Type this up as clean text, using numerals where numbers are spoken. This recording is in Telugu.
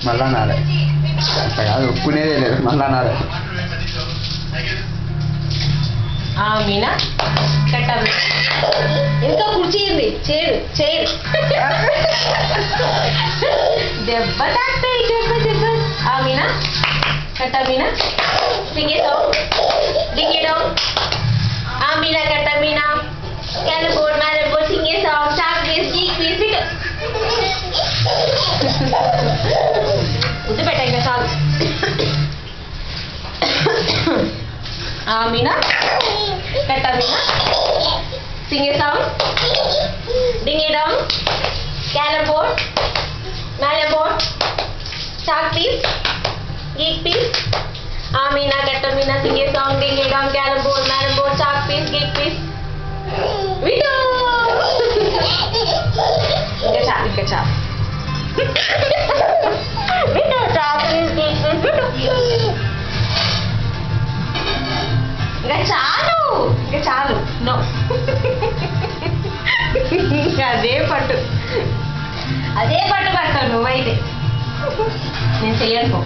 మళ్ళా నాలే అంత కాదు ఒప్పుకునేదే లేదు మళ్ళా నాలే మీనా కట్టాలి ఇంకా కుర్చీంది చేరు చేరు దెబ్బ తాకుతాయి దెబ్బ దెబ్బ మీనా కట్ట Meena sing it down ding it down Meena కట్ట Meena carrom board sing a song chalk piece geek piece it ఉద్దు పెట్ట ఇంకా చాలు మీనా కట్ట Meena sing a song ding it down carrom board chalk piece geek piece meena katta meena sing a song ding a dong carom board chalk piece geek piece video ఇంకా చాలు video chalk piece geek piece video ఇంకా చాలు నో అదే పట్టు పడతావు నువ్వైతే నేను చెయ్యను